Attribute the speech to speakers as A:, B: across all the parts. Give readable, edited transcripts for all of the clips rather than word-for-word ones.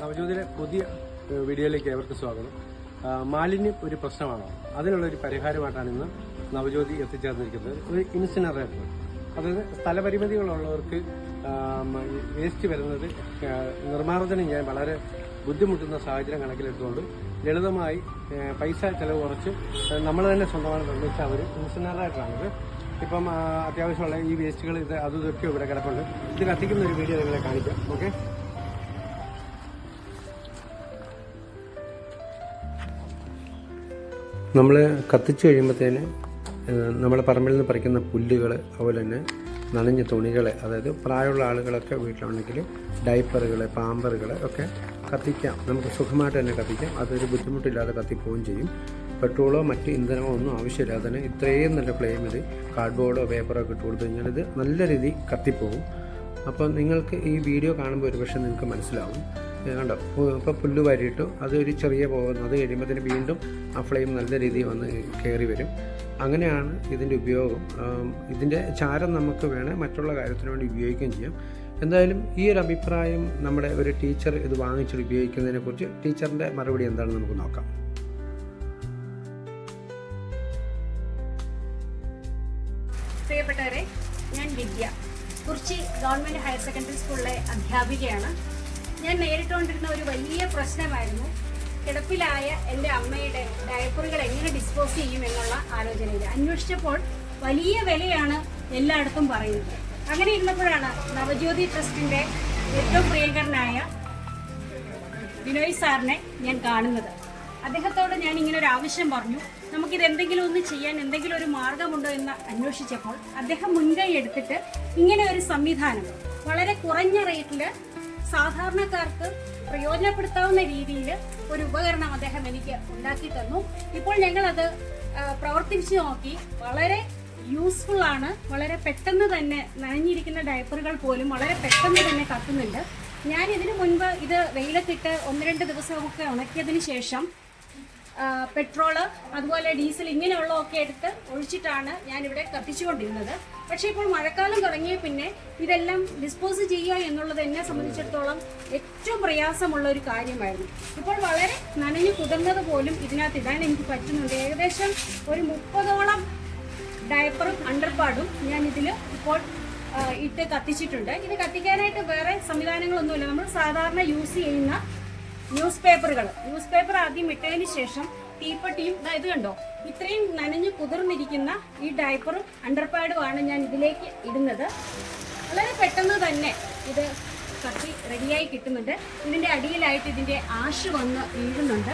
A: നവജ്യോതിയുടെ പുതിയ വീഡിയോയിലേക്ക് ഏവർക്ക് സ്വാഗതം. മാലിന്യം ഒരു പ്രശ്നമാണോ? അതിനുള്ളൊരു പരിഹാരമായിട്ടാണ് ഇന്ന് നവജ്യോതി എത്തിച്ചേർന്നിരിക്കുന്നത്. ഒരു ഇൻസിനറേറ്റർ, അതായത് സ്ഥലപരിമിതികളുള്ളവർക്ക് വേസ്റ്റ് വരുന്നത് നിർമ്മാർജ്ജനം ചെയ്യാൻ വളരെ ബുദ്ധിമുട്ടുന്ന സാഹചര്യം കണക്കിലെടുത്തുകൊണ്ട് ലളിതമായി പൈസ ചെലവ് കുറച്ച് നമ്മൾ തന്നെ സ്വന്തമായി നിർമ്മിച്ച ഒരു ഇൻസിനറേറ്ററാണിത്. ഇപ്പം അത്യാവശ്യമുള്ള ഈ വേസ്റ്റുകൾ ഇതൊക്കെ ഇവിടെ കിടപ്പുണ്ട്. ഇത് കത്തിക്കുന്ന ഒരു വീഡിയോ നിങ്ങളെ കാണിക്കാം. ഓക്കെ, നമ്മൾ കത്തിച്ച് കഴിയുമ്പോഴത്തേന് നമ്മുടെ പറമ്പിൽ നിന്ന് പറിക്കുന്ന പുല്ലുകൾ, അതുപോലെ തന്നെ നനഞ്ഞ തുണികൾ, അതായത് പ്രായമുള്ള ആളുകളൊക്കെ വീട്ടിലുണ്ടെങ്കിൽ ഡയപ്പറുകൾ, പാമ്പറുകൾ ഒക്കെ കത്തിക്കാം. നമുക്ക് സുഖമായിട്ട് തന്നെ കത്തിക്കാം. അതൊരു ബുദ്ധിമുട്ടില്ലാതെ കത്തിപ്പോവുകയും ചെയ്യും. പെട്രോളോ മറ്റ് ഇന്ധനമോ ഒന്നും ആവശ്യമില്ലാതെ തന്നെ ഇത്രയും നല്ല ഫ്ലെയിമിൽ കാർഡ്ബോർഡോ പേപ്പറോ ഒക്കെ ഇട്ട് കൊടുത്തു കഴിഞ്ഞാൽ ഇത് നല്ല രീതിയിൽ കത്തിപ്പോവും. അപ്പോൾ നിങ്ങൾക്ക് ഈ വീഡിയോ കാണുമ്പോൾ ഒരുപക്ഷെ നിങ്ങൾക്ക് മനസ്സിലാവും. കണ്ടോ, ഇപ്പോൾ പുല്ല് വാരിയിട്ടു, അതൊരു ചെറിയ പോകുന്നു, അത് കഴിയുമ്പോഴത്തേന് വീണ്ടും ആ ഫ്ലെയിം നല്ല രീതിയിൽ വന്ന് കയറി വരും. അങ്ങനെയാണ് ഇതിൻ്റെ ഉപയോഗം. ഇതിൻ്റെ ചാരം നമുക്ക് വേണേൽ മറ്റുള്ള കാര്യത്തിന് വേണ്ടി ഉപയോഗിക്കുകയും ചെയ്യാം. എന്തായാലും ഈ ഒരു അഭിപ്രായം നമ്മുടെ ഒരു ടീച്ചർ ഇത് വാങ്ങിച്ചിട്ട് ഉപയോഗിക്കുന്നതിനെക്കുറിച്ച് ടീച്ചറിൻ്റെ മറുപടി എന്താണെന്ന് നമുക്ക് നോക്കാം.
B: പ്രിയപ്പെട്ടവരെ, ഞാൻ വിദ്യ, കുറിച്ചി ഗവൺമെൻറ് ഹയർ സെക്കൻഡറി സ്കൂളിലെ അധ്യാപികയാണ്. ഞാൻ നേരിട്ടുകൊണ്ടിരുന്ന ഒരു വലിയ പ്രശ്നമായിരുന്നു കിടപ്പിലായ എൻ്റെ അമ്മയുടെ ഡയപ്പറുകൾ എങ്ങനെ ഡിസ്പോസ് ചെയ്യും എന്നുള്ള ആലോചനയിൽ. അന്വേഷിച്ചപ്പോൾ വലിയ വിലയാണ് എല്ലായിടത്തും പറയുന്നത്. അങ്ങനെ ഇരുന്നപ്പോഴാണ് നവജ്യോതി ട്രസ്റ്റിൻ്റെ ഏറ്റവും പ്രിയങ്കരനായ ബിനോയ് സാറിനെ ഞാൻ കാണുന്നത്. അദ്ദേഹത്തോട് ഞാൻ ഇങ്ങനെ ഒരു ആവശ്യം പറഞ്ഞു, നമുക്കിത് എന്തെങ്കിലും ഒന്ന് ചെയ്യാൻ എന്തെങ്കിലും ഒരു മാർഗമുണ്ടോ എന്ന് അന്വേഷിച്ചപ്പോൾ അദ്ദേഹം മുൻകൈ എടുത്തിട്ട് ഇങ്ങനെ ഒരു സംവിധാനം വളരെ കുറഞ്ഞ റേറ്റിൽ സാധാരണക്കാർക്ക് പ്രയോജനപ്പെടുത്താവുന്ന രീതിയിൽ ഒരു ഉപകരണം അദ്ദേഹം എനിക്ക് ഉണ്ടാക്കി തന്നു. ഇപ്പോൾ ഞങ്ങളത് പ്രവർത്തിച്ചു നോക്കി. വളരെ യൂസ്ഫുൾ ആണ്. വളരെ പെട്ടെന്ന് തന്നെ നനഞ്ഞിരിക്കുന്ന ഡയപ്പറുകൾ പോലും വളരെ പെട്ടെന്ന് തന്നെ കത്തുന്നുണ്ട്. ഞാൻ ഇതിനു മുൻപ് ഇത് വെയിലത്തിട്ട് 1-2 ദിവസമൊക്കെ ഉണക്കിയതിന് ശേഷം പെട്രോള്, അതുപോലെ ഡീസൽ ഇങ്ങനെയുള്ളതൊക്കെ എടുത്ത് ഒഴിച്ചിട്ടാണ് ഞാനിവിടെ കത്തിച്ചുകൊണ്ടിരുന്നത്. പക്ഷേ ഇപ്പോൾ മഴക്കാലം തുടങ്ങിയ പിന്നെ ഇതെല്ലാം ഡിസ്പോസ് ചെയ്യുക എന്നുള്ളത് എന്നെ സംബന്ധിച്ചിടത്തോളം ഏറ്റവും പ്രയാസമുള്ള ഒരു കാര്യമായിരുന്നു. ഇപ്പോൾ വളരെ നനഞ്ഞു കുതിർന്നത് പോലും ഇതിനകത്ത് ഇടാൻ എനിക്ക് പറ്റുന്നുണ്ട്. ഏകദേശം ഒരു 30ഓളം ഡയപ്പറും അണ്ടർപാഡും ഞാൻ ഇതിൽ ഇപ്പോൾ ഇട്ട് കത്തിച്ചിട്ടുണ്ട്. ഇത് കത്തിക്കാനായിട്ട് വേറെ സംവിധാനങ്ങളൊന്നുമില്ല. നമ്മൾ സാധാരണ യൂസ് ചെയ്യുന്ന ന്യൂസ് പേപ്പർ ആദ്യം ഇട്ടതിന് ശേഷം തീപ്പെട്ടിയും, ഇത് കണ്ടോ, ഇത്രയും നനഞ്ഞു കുതിർന്നിരിക്കുന്ന ഈ ഡയപ്പറും അണ്ടർപാഡുമാണ് ഞാൻ ഇതിലേക്ക് ഇടുന്നത്. വളരെ പെട്ടെന്ന് തന്നെ ഇത് കത്തി റെഡിയായി കിട്ടുന്നുണ്ട്. ഇതിൻ്റെ അടിയിലായിട്ട് ഇതിൻ്റെ ആഷ് വന്ന് വീഴുന്നുണ്ട്.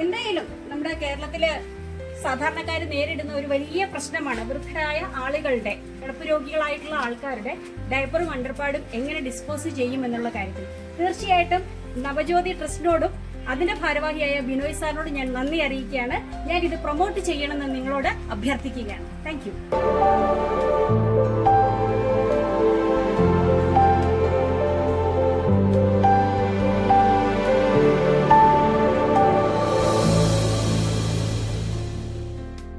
B: എന്തായാലും നമ്മുടെ കേരളത്തില് സാധാരണക്കാർ നേരിടുന്ന ഒരു വലിയ പ്രശ്നമാണ് വൃദ്ധരായ ആളുകളുടെ, കിടപ്പ് രോഗികളായിട്ടുള്ള ആൾക്കാരുടെ ഡയപ്പറും അണ്ടർപാഡും എങ്ങനെ ഡിസ്പോസ് ചെയ്യും എന്നുള്ള കാര്യത്തിൽ. തീർച്ചയായിട്ടും നവജ്യോതി ട്രസ്റ്റിനോടും അതിന്റെ ഭാരവാഹിയായ ബിനോയ് സാറിനോട് ഞാൻ നന്ദി അറിയിക്കുകയാണ്. ഞാൻ ഇത് പ്രൊമോട്ട് ചെയ്യണമെന്ന് നിങ്ങളോട് അഭ്യർത്ഥിക്കുകയാണ്. Thank you.